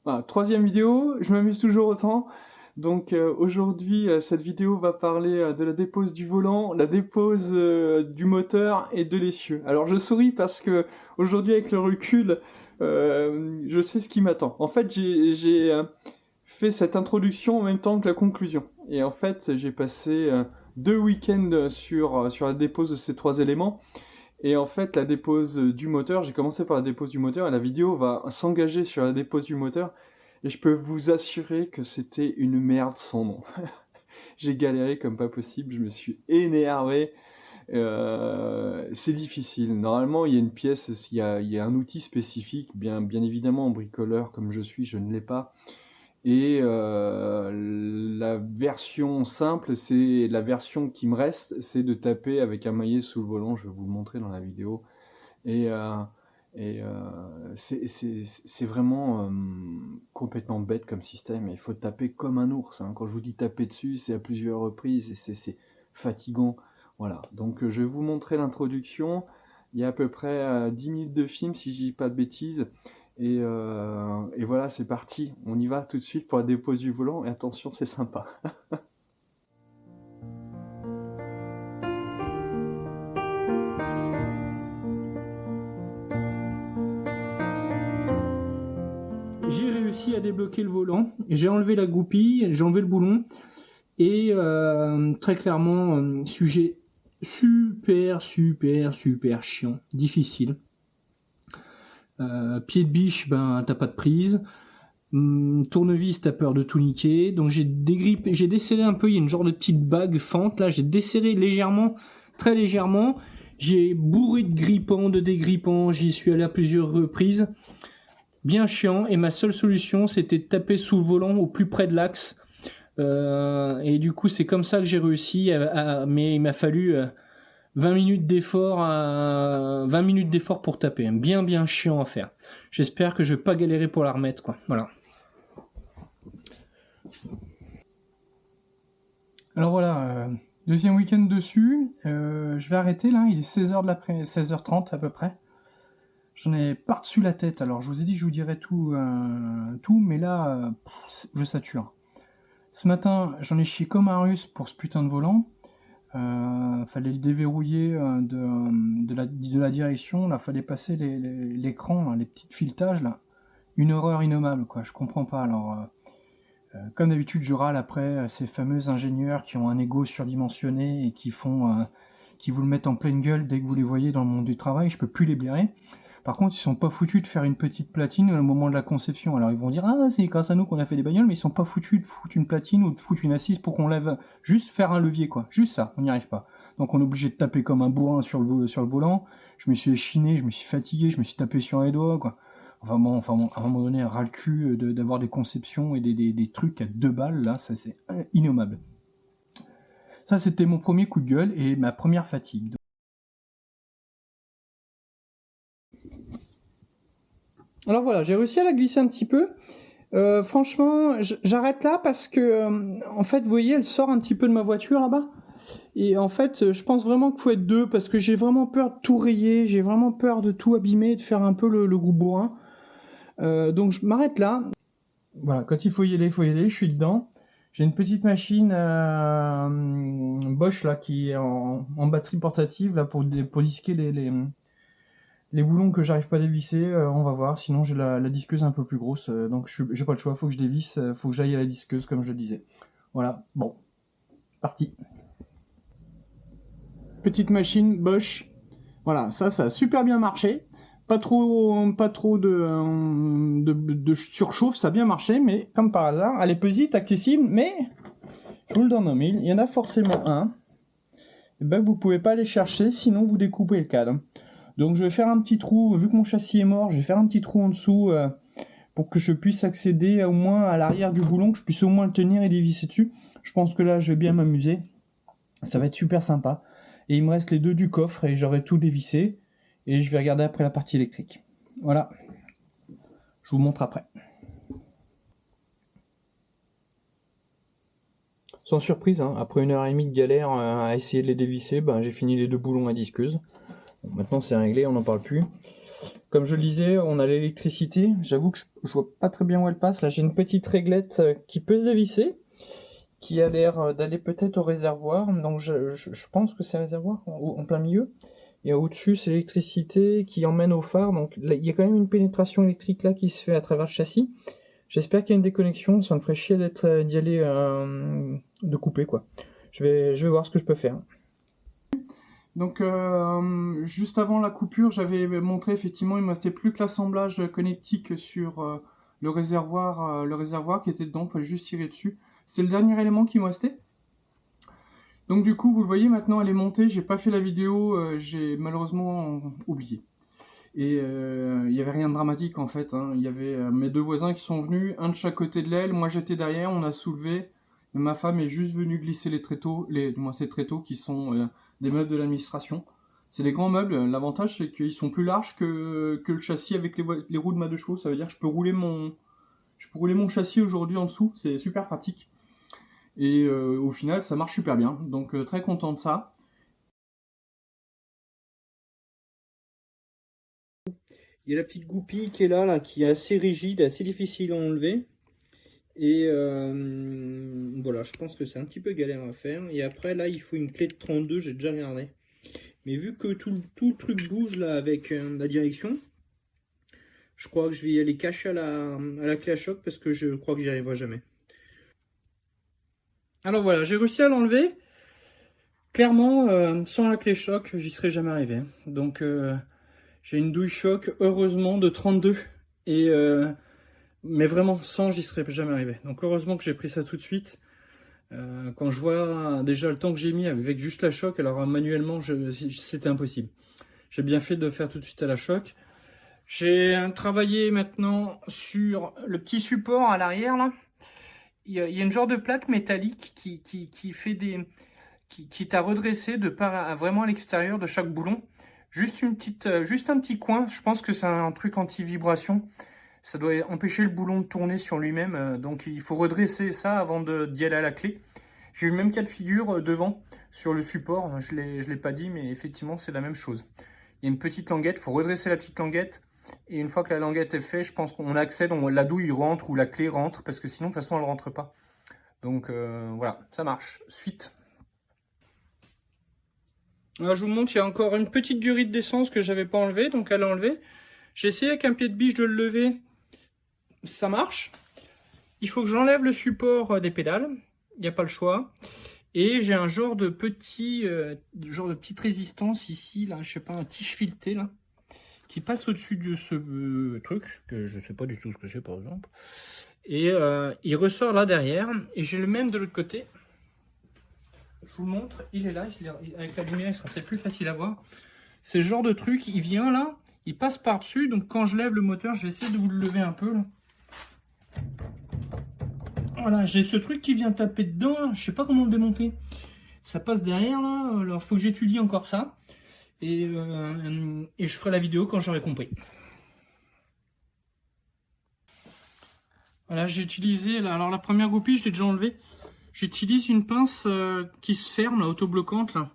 Voilà, troisième vidéo, je m'amuse toujours autant. Donc aujourd'hui, cette vidéo va parler de la dépose du volant, la dépose du moteur et de l'essieu. Alors je souris parce que aujourd'hui, avec le recul, je sais ce qui m'attend. En fait, j'ai fait cette introduction en même temps que la conclusion. Et en fait, j'ai passé 2 week-ends sur la dépose de ces trois éléments. Et en fait, la dépose du moteur, j'ai commencé par la dépose du moteur et la vidéo va s'engager sur la dépose du moteur. Et je peux vous assurer que c'était une merde sans nom. J'ai galéré comme pas possible, je me suis énervé. C'est difficile. Normalement, il y a une pièce, il y a un outil spécifique, bien évidemment, en bricoleur comme je suis, je ne l'ai pas. Et la version simple, c'est la version qui me reste, c'est de taper avec un maillet sous le volant. Je vais vous le montrer dans la vidéo. Et, euh, c'est vraiment complètement bête comme système. Il faut taper comme un ours, hein. Quand je vous dis taper dessus, c'est à plusieurs reprises et c'est fatigant. Voilà. Donc je vais vous montrer l'introduction. Il y a à peu près 10 minutes de film, si je dis pas de bêtises. Et voilà, c'est parti. On y va tout de suite pour la dépose du volant. Et attention, c'est sympa. J'ai réussi à débloquer le volant, j'ai enlevé la goupille, j'ai enlevé le boulon, et très clairement, sujet super chiant, difficile. Pied de biche, ben t'as pas de prise. Tournevis, t'as peur de tout niquer. Donc j'ai dégrippé, j'ai desserré un peu, il y a une genre de petite bague fente, là j'ai desserré légèrement, très légèrement. J'ai bourré de grippants, de dégrippants, j'y suis allé à plusieurs reprises. Bien chiant, et ma seule solution c'était de taper sous le volant au plus près de l'axe, et du coup c'est comme ça que j'ai réussi mais il m'a fallu 20 minutes d'effort pour taper, bien chiant à faire. J'espère que je vais pas galérer pour la remettre, quoi. Voilà. Alors voilà, deuxième week-end dessus, je vais arrêter là, il est 16h de l'après, 16h30 à peu près. J'en ai par-dessus la tête, alors je vous ai dit que je vous dirais tout, mais là, je sature. Ce matin, j'en ai chié comme un russe pour ce putain de volant. Fallait le déverrouiller de la direction, là, fallait passer l'écran, les petits filetages, là. Une horreur innommable, quoi, je comprends pas. Alors, comme d'habitude, je râle après ces fameux ingénieurs qui ont un ego surdimensionné et qui vous le mettent en pleine gueule dès que vous les voyez dans le monde du travail, je peux plus les blairer. Par contre, ils sont pas foutus de faire une petite platine au moment de la conception. Alors ils vont dire ah c'est grâce à nous qu'on a fait des bagnoles, mais ils sont pas foutus de foutre une platine ou de foutre une assise pour qu'on lève, juste faire un levier quoi, juste ça, on n'y arrive pas. Donc on est obligé de taper comme un bourrin sur le volant. Je me suis échiné, je me suis fatigué, je me suis tapé sur les doigts quoi. Enfin bon, à un moment donné, ras le cul d'avoir des conceptions et des trucs à 2 balles là, ça c'est innommable. Ça c'était mon premier coup de gueule et ma première fatigue. Alors voilà, j'ai réussi à la glisser un petit peu. Franchement, j'arrête là parce que, en fait, vous voyez, elle sort un petit peu de ma voiture là-bas. Et en fait, je pense vraiment qu'il faut être deux parce que j'ai vraiment peur de tout rayer, j'ai vraiment peur de tout abîmer, de faire un peu le gros bourrin. Donc je m'arrête là. Voilà, quand il faut y aller, je suis dedans. J'ai une petite machine Bosch là qui est en batterie portative là pour disquer les boulons que j'arrive pas à dévisser, on va voir, sinon j'ai la disqueuse un peu plus grosse, donc j'ai pas le choix, faut que je dévisse, faut que j'aille à la disqueuse comme je le disais. Voilà, bon, parti. Petite machine Bosch, voilà, ça a super bien marché, pas trop de surchauffe, ça a bien marché, mais comme par hasard, elle est petite, accessible, mais je vous le donne en mille, il y en a forcément un, et ben vous pouvez pas aller chercher, sinon vous découpez le cadre. Donc je vais faire un petit trou, vu que mon châssis est mort, je vais faire un petit trou en dessous pour que je puisse accéder au moins à l'arrière du boulon, que je puisse au moins le tenir et dévisser dessus. Je pense que là je vais bien m'amuser, ça va être super sympa. Et il me reste les deux du coffre et j'aurai tout dévissé. Et je vais regarder après la partie électrique. Voilà, je vous montre après. Sans surprise, hein, après 1h30 de galère à essayer de les dévisser, ben, j'ai fini les deux boulons à disqueuse. Bon, maintenant c'est réglé, on n'en parle plus. Comme je le disais, on a l'électricité. J'avoue que je vois pas très bien où elle passe. Là, j'ai une petite réglette qui peut se dévisser, qui a l'air d'aller peut-être au réservoir. Donc je pense que c'est réservoir en plein milieu. Et au-dessus, c'est l'électricité qui emmène au phare. Donc là, il y a quand même une pénétration électrique là qui se fait à travers le châssis. J'espère qu'il y a une déconnexion. Ça me ferait chier d'y aller de couper quoi. Je vais voir ce que je peux faire. Donc juste avant la coupure, j'avais montré effectivement, il me restait plus que l'assemblage connectique sur le réservoir qui était dedans, il fallait juste tirer dessus. C'était le dernier élément qui me restait. Donc du coup, vous le voyez maintenant, elle est montée, j'ai pas fait la vidéo, j'ai malheureusement oublié. Et il n'y avait rien de dramatique en fait, hein. Il y avait mes deux voisins qui sont venus, un de chaque côté de l'aile, moi j'étais derrière, on a soulevé. Ma femme est juste venue glisser les tréteaux, ces tréteaux qui sont des meubles de l'administration. C'est des grands meubles, l'avantage c'est qu'ils sont plus larges que le châssis avec les roues de ma 2 chevaux, ça veut dire que je peux rouler mon châssis aujourd'hui en dessous, c'est super pratique. Et au final ça marche super bien, donc très content de ça. Il y a la petite goupille qui est là, qui est assez rigide, assez difficile à enlever. Et voilà, je pense que c'est un petit peu galère à faire. Et après, là, il faut une clé de 32, j'ai déjà regardé. Mais vu que tout le truc bouge là avec la direction, je crois que je vais y aller cacher à la clé à choc parce que je crois que j'y arriverai jamais. Alors voilà, j'ai réussi à l'enlever. Clairement, sans la clé choc, j'y serais jamais arrivé. Donc j'ai une douille choc, heureusement, de 32. Et mais vraiment, sans, j'y serais jamais arrivé. Donc heureusement que j'ai pris ça tout de suite. Quand je vois déjà le temps que j'ai mis avec juste la choc, alors manuellement, c'était impossible. J'ai bien fait de faire tout de suite à la choc. J'ai travaillé maintenant sur le petit support à l'arrière là. Il y a une genre de plaque métallique qui fait qui est à redresser de part vraiment à l'extérieur de chaque boulon. Juste juste un petit coin. Je pense que c'est un truc anti-vibration. Ça doit empêcher le boulon de tourner sur lui-même. Donc il faut redresser ça avant d'y aller à la clé. J'ai eu le même cas de figure devant sur le support. Je l'ai pas dit, mais effectivement c'est la même chose. Il y a une petite languette. Il faut redresser la petite languette. Et une fois que la languette est faite, je pense qu'on accède, la douille rentre ou la clé rentre, parce que sinon de toute façon elle ne rentre pas. Donc voilà, ça marche. Suite. Alors, je vous montre, il y a encore une petite durite d'essence que j'avais pas enlevée, donc elle a enlevé. J'ai essayé avec un pied de biche de le lever, ça marche. Il faut que j'enlève le support des pédales, il n'y a pas le choix. Et j'ai un genre de petite résistance ici, là, je sais pas, un tige fileté là, qui passe au-dessus de ce truc, que je sais pas du tout ce que c'est par exemple. Et il ressort là derrière, et j'ai le même de l'autre côté. Je vous le montre, il est là, avec la lumière il sera peut-être plus facile à voir. C'est le genre de truc, il vient là, il passe par-dessus, donc quand je lève le moteur, je vais essayer de vous le lever un peu là. Voilà, j'ai ce truc qui vient taper dedans, je sais pas comment le démonter. Ça passe derrière là, alors faut que j'étudie encore ça. Et je ferai la vidéo quand j'aurai compris. Voilà, j'ai utilisé, alors la première goupille, je l'ai déjà enlevée. J'utilise une pince qui se ferme, là, autobloquante, là,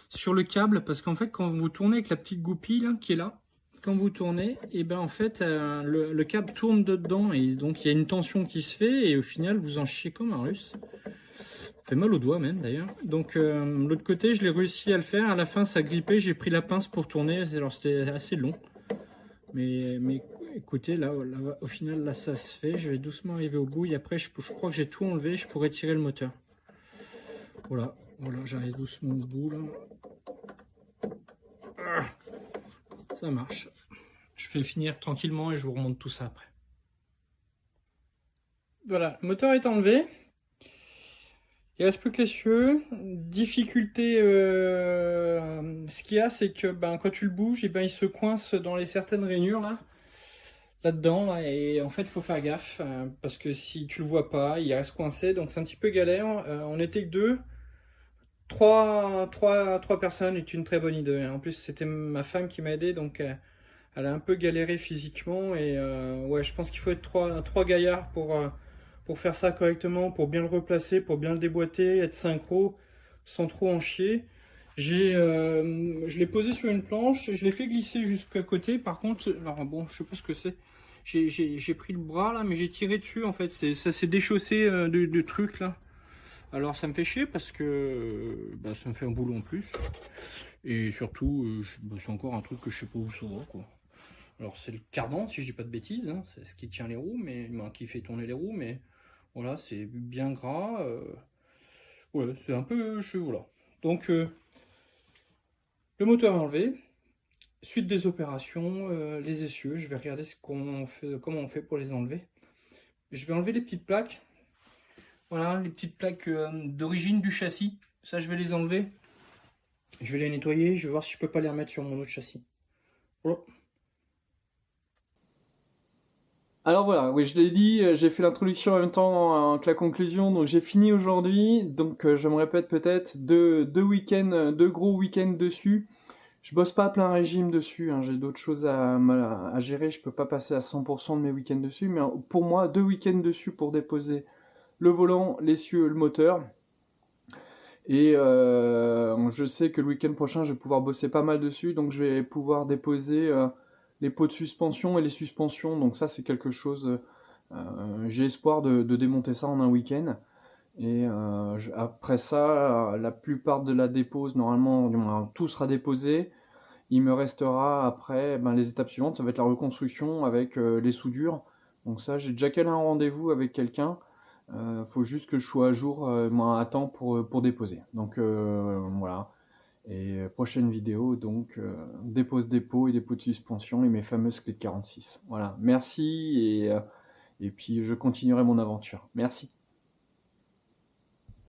sur le câble, parce qu'en fait, quand vous tournez avec la petite goupille là, qui est là, quand vous tournez, et ben en fait, le câble tourne dedans, et donc il y a une tension qui se fait, et au final, vous en chiez comme un russe. Ça fait mal aux doigts même d'ailleurs. Donc l'autre côté, je l'ai réussi à le faire. À la fin, ça grippait. J'ai pris la pince pour tourner. Alors c'était assez long. Mais écoutez, là, au final, là, ça se fait. Je vais doucement arriver au bout. Et après, je crois que j'ai tout enlevé. Je pourrais tirer le moteur. Voilà, j'arrive doucement au bout là. Ça marche. Je vais finir tranquillement et je vous remonte tout ça après. Voilà, le moteur est enlevé. Il reste plus que l'essieu. Difficulté, ce qu'il y a, c'est que quand tu le bouges, et il se coince dans les certaines rainures là-dedans, et en fait, il faut faire gaffe parce que si tu le vois pas, il reste coincé, donc c'est un petit peu galère. On n'était que deux. Trois personnes est une très bonne idée. En plus, c'était ma femme qui m'a aidé, donc elle a un peu galéré physiquement, et ouais, je pense qu'il faut être trois gaillards pour faire ça correctement, pour bien le replacer, pour bien le déboîter, être synchro, sans trop en chier. Je l'ai posé sur une planche, je l'ai fait glisser jusqu'à côté. Par contre, alors bon, je sais pas ce que c'est. J'ai pris le bras là, mais j'ai tiré dessus en fait. Ça s'est déchaussé de trucs là. Alors ça me fait chier parce que bah, ça me fait un boulot en plus. Et surtout, bah, c'est encore un truc que je sais pas où ça va quoi. Alors c'est le cardan, si je dis pas de bêtises, hein, c'est ce qui tient les roues, mais bah, qui fait tourner les roues, mais voilà, c'est bien gras. Ouais, c'est un peu. Voilà. Donc le moteur est enlevé. Suite des opérations, les essieux, je vais regarder comment on fait pour les enlever. Je vais enlever les petites plaques. Voilà, les petites plaques d'origine du châssis. Ça, je vais les enlever. Je vais les nettoyer. Je vais voir si je peux pas les remettre sur mon autre châssis. Voilà. Alors voilà, oui, je l'ai dit, j'ai fait l'introduction en même temps que la conclusion, donc j'ai fini aujourd'hui. Donc je me répète peut-être, deux week-ends, deux gros week-ends dessus. Je bosse pas à plein régime dessus, hein, j'ai d'autres choses à gérer, je peux pas passer à 100% de mes week-ends dessus, mais pour moi, 2 week-ends dessus pour déposer le volant, l'essieu, le moteur. Et je sais que le week-end prochain, je vais pouvoir bosser pas mal dessus, donc je vais pouvoir déposer les pots de suspension et les suspensions. Donc ça, c'est quelque chose. J'ai espoir de démonter ça en un week-end. Et après ça, la plupart de la dépose, normalement, du moins, tout sera déposé. Il me restera après les étapes suivantes, ça va être la reconstruction avec les soudures. Donc ça, j'ai déjà calé un rendez-vous avec quelqu'un. Faut juste que je sois à jour à temps pour déposer. Donc voilà. Et prochaine vidéo, donc dépose dépôt et dépôt de suspension et mes fameuses clés de 46. Voilà. Merci et puis je continuerai mon aventure. Merci.